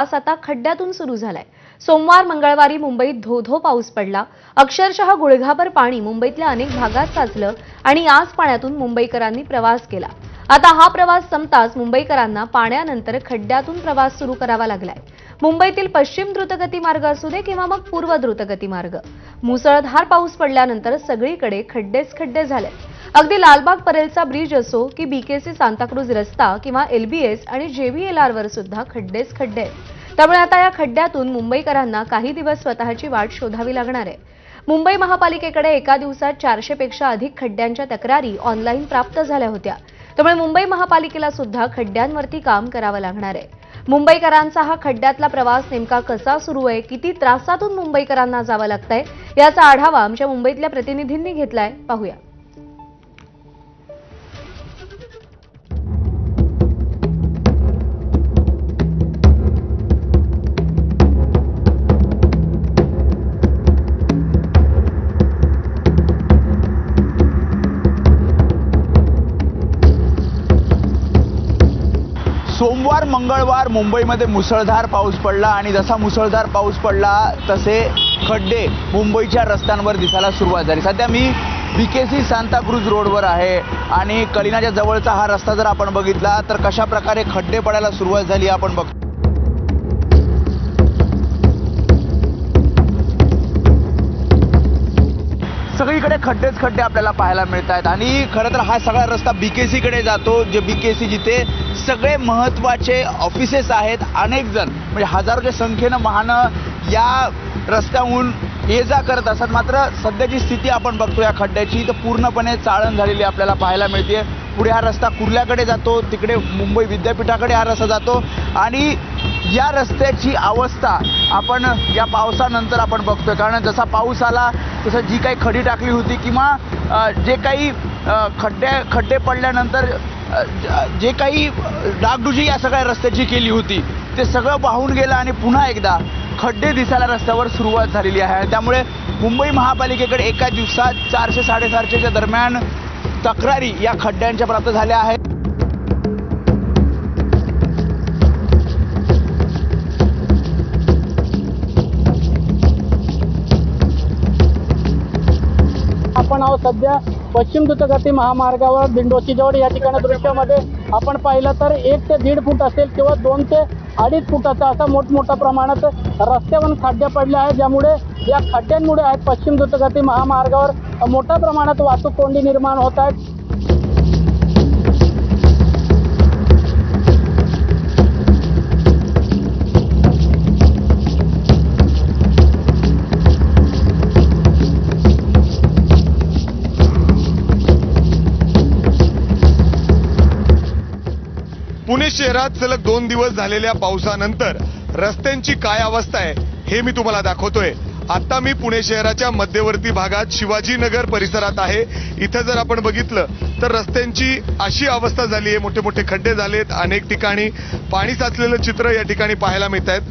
प्रवास आता खड्ड्यातून सुरू झालाय। सोमवार मंगळवारी मुंबईत धो-धो पाऊस पडला। अक्षरशः गुडघाभर पाणी मुंबईतल्या अनेक भागात साचलं आणि याच पाण्यातून मुंबईकरांनी प्रवास केला। आता हा प्रवास संपताच मुंबईकरांना पाण्यानंतर खड्ड्यातून प्रवास सुरू करावा लागलाय। मुंबईतील पश्चिम द्रुतगती मार्ग असू दे किंवा मग पूर्व द्रुतगती मार्ग, मुसळधार पाऊस पडल्यानंतर सगळीकडे खड्डेच खड्डे झाले। अगदी लालबाग परेलचा ब्रिज असो की बीकेसी सांताक्रूज रस्ता किंवा एलबीएस आणि जेव्हीएलआर वर सुद्धा खड्डेच खड्डे आहेत। त्यामुळे आता या खड्ड्यातून मुंबईकरांना काही दिवस स्वतःची वाट शोधावी लागणार आहे। मुंबई महापालिकेकडे एका दिवसात 400 पेक्षा अधिक खड्ड्यांच्या तक्रारी ऑनलाईन प्राप्त झाल्या होत्या। त्यामुळे मुंबई महापालिकेला सुद्धा खड्ड्यांवरती काम करावं लागणार आहे। मुंबईकरांचा हा खड्ड्यातला प्रवास नेमका कसा सुरू आहे, किती त्रासातून मुंबईकरांना जावं लागतंय, याचा आढावा आमच्या मुंबईतल्या प्रतिनिधींनी घेतलाय, पाहूया। सोमवार मंगळवार मुंबईमध्ये मुसळधार पाऊस पडला आणि जसा मुसळधार पाऊस पडला तसे खड्डे मुंबईच्या रस्त्यांवर दिसायला सुरुवात झाली। सध्या मी बीकेसी सांताक्रूज रोडवर आहे आणि कलिनाच्या जवळचा हा रस्ता जर आपण बघितला तर कशा प्रकारे खड्डे पडायला सुरुवात झाली आपण बघतो। सगळीकडे खड्डेच खड्डे आपल्याला पाहायला मिळत आहेत आणि खरं तर हा सगळा रस्ता बीकेसीकडे जातो, जे बीकेसी जिथे सगळे महत्त्वाचे ऑफिसेस आहेत। अनेक जण म्हणजे हजारोच्या संख्येनं वाहनं या रस्त्याहून ये जा करत असतात। मात्र सध्याची स्थिती आपण बघतो या खड्ड्याची तर पूर्णपणे चाळण झालेली आपल्याला पाहायला मिळते। पुढे हा रस्ता कुर्ल्याकडे जातो, तिकडे मुंबई विद्यापीठाकडे हा रस्ता जातो आणि या रस्त्याची अवस्था आपण या पावसानंतर आपण बघतोय। कारण जसा पाऊस आला तसं जी काही खडी टाकली होती किंवा जे काही खड्डे पडल्यानंतर जे काही डागडुजी या सगळ्या रस्त्याची केली होती ते सगळं वाहून गेलं आणि पुन्हा एकदा खड्डे दिसायला रस्त्यावर सुरुवात झालेली आहे। त्यामुळे मुंबई महापालिकेकडे एका दिवसात 400-450च्या दरम्यान तक्रारी या खड्ड्यांच्या प्राप्त झाल्या आहेत। आपण आहोत सध्या पश्चिम द्रुतगती महामार्गावर दिंडोशी जवळ। या ठिकाणी दृश्यामध्ये आपण पाहिलं तर 1 ते 1.5 फूट असेल किंवा 2 ते 2.5 फुटाचा असा मोठमोठ्या प्रमाणात रस्त्यावर खड्डे पडले आहेत, ज्यामुळे या खड्ड्यांमुळे आहेत पश्चिम द्रुतगती महामार्गावर मोठ्या प्रमाणात वाहतूक कोंडी निर्माण होत आहेत। पुणे शहरात सलग 2 दिवस झालेल्या पावसानंतर रस्त्यांची काय अवस्था आहे हे मी तुम्हाला दाखवतोय। आता मी पुणे शहराच्या मध्यवर्ती भागात शिवाजीनगर परिसरात आहे। इथं जर आपण बघितलं तर रस्त्यांची अशी अवस्था झाली आहे, मोठे मोठे खड्डे झालेत, अनेक ठिकाणी पाणी साचलेलं चित्र या ठिकाणी पाहायला मिळत आहेत।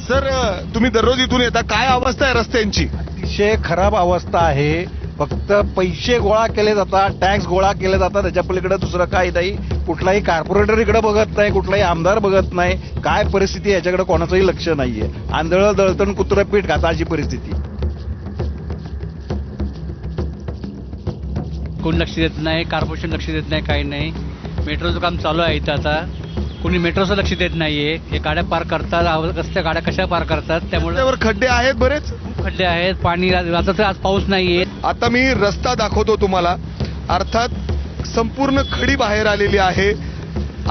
सर, तुम्ही दररोज इथून येता, काय अवस्था आहे रस्त्यांची? अतिशय खराब अवस्था आहे। फक्त पैसे गोळा केले जातात, टॅक्स गोळा केले जातात, त्याच्या पलीकडे दुसरं काही नाही। कुठलाही कॉर्पोरेटर इकडे बघत नाही, कुठलाही आमदार बघत नाही। काय परिस्थिती याच्याकडे कोणाचंही लक्ष नाहीये। आंधळ दळतण कुत्रं पीठ खाता अशी परिस्थिती। कोण लक्ष देत नाही, कॉर्पोरेशन लक्ष देत नाही, काही नाही। मेट्रोचं काम चालू आहे इथं, आता कोणी मेट्रोचं लक्ष देत नाहीये। हे गाड्या पार करतात, रस्त्या गाड्या कशा पार करतात, त्यामुळे खड्डे आहेत, बरेच खड्डे आहेत। पाणी आता तर आज पाऊस नाहीये। आता मी रस्ता दाखवतो तुम्हाला। अर्थात संपूर्ण खडी बाहेर आलेली आहे,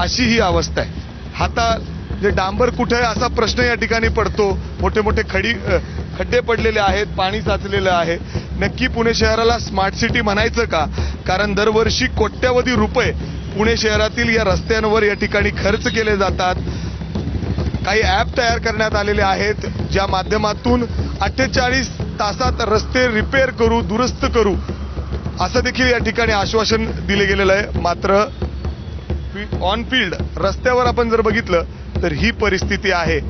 अशी ही अवस्था आहे। आता जे डांबर कुठे आहे असा प्रश्न या ठिकाणी पडतो। मोठे मोठे खड्डे पडलेले आहेत, पाणी साचलेलं आहे। नक्की पुणे शहराला स्मार्ट सिटी म्हणायचं का? कारण दरवर्षी कोट्यवधी रुपये पुणे शहरातील या रस्त्यांवर या ठिकाणी खर्च केले जातात। काही ॲप तयार करण्यात आलेले आहेत, ज्या माध्यमातून 48 तासात रस्ते रिपेअर करू, दुरुस्त करू, असं देखील या ठिकाणी आश्वासन दिले गेलेलं आहे। मात्र ऑन फील्ड रस्त्यावर आपण जर बघितलं तर ही परिस्थिती आहे।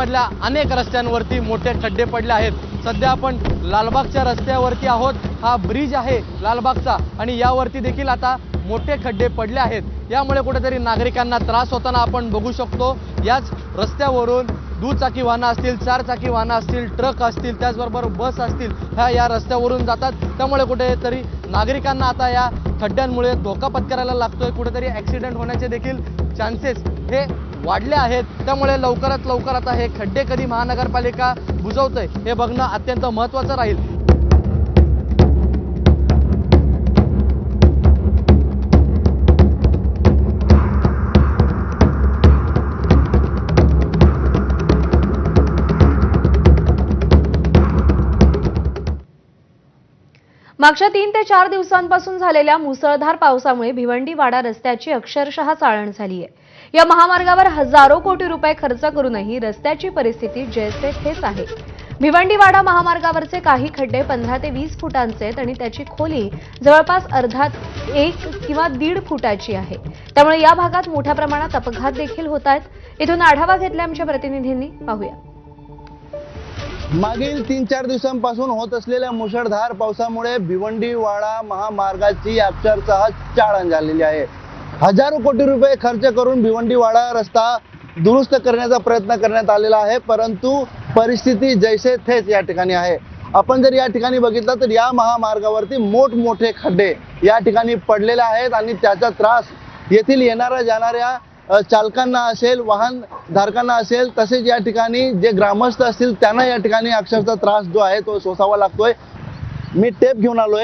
शहरामधल्या अनेक रस्त्यांवरती मोठे खड्डे पडले आहेत। सध्या आपण लालबागच्या रस्त्यावरती आहोत। हा ब्रिज आहे लालबागचा आणि यावरती देखील आता मोठे खड्डे पडले आहेत। यामुळे कुठेतरी नागरिकांना त्रास होताना आपण बघू शकतो। याच रस्त्यावरून दुचाकी वाहनं असतील, चारचाकी वाहनं असतील, ट्रक असतील, त्याचबरोबर बस असतील, ह्या या रस्त्यावरून जातात। त्यामुळे कुठेतरी नागरिकांना आता या खड्ड्यांमुळे धोका पत्करायला लागतोय। कुठेतरी ॲक्सिडेंट होण्याचे देखील चान्सेस हे वाढले आहेत। त्यामुळे लवकरात लवकर आता हे खड्डे कधी महानगरपालिका बुजवतंय हे बघणं अत्यंत महत्त्वाचं राहील। मागच्या 3 ते 4 दिवसांपासून झालेल्या मुसळधार पावसामुळे भिवंडी-वाडा रस्त्याची अक्षरशः चाळण झाली आहे। या महामार्गावर हजारो कोटी रुपये खर्च करूनही रस्त्याची परिस्थिती जैसे थेच आहे। भिवंडी-वाडा महामार्गावरचे काही खड्डे 15 ते 20 फुटांचे आहेत आणि त्याची खोली जवळपास अर्धा 1 किंवा 1.5 फुटाची आहे। त्यामुळे या भागात मोठ्या प्रमाणात अपघात देखील होत आहेत। इथून आढावा घेतला आमच्या प्रतिनिधींनी, पाहूया। मागील 3-4 दिवसांपासून होत असलेल्या मुसळधार पावसामुळे भिवंडी-वाडा महामार्गाची अक्षरशः चाळण झालेली आहे। हजारो कोटी रुपये खर्च करून भिवंडी-वाडा रस्ता दुरुस्त करण्याचा प्रयत्न करण्यात आलेला आहे, परंतु परिस्थिती जैसे थेच या ठिकाणी आहे। आपण जर या ठिकाणी बघितलं तर या महामार्गावरती मोठमोठे खड्डे या ठिकाणी पडलेले आहेत आणि त्याचा त्रास येथील येणाऱ्या जाणाऱ्या चालकांना असेल, वाहन धारकांना असेल, तसेच या ठिकाणी जे ग्रामस्थ असतील त्यांना या ठिकाणी अक्षरशः त्रास जो आहे तो सोसावा लागतोय। मी टेप घेऊन आलोय।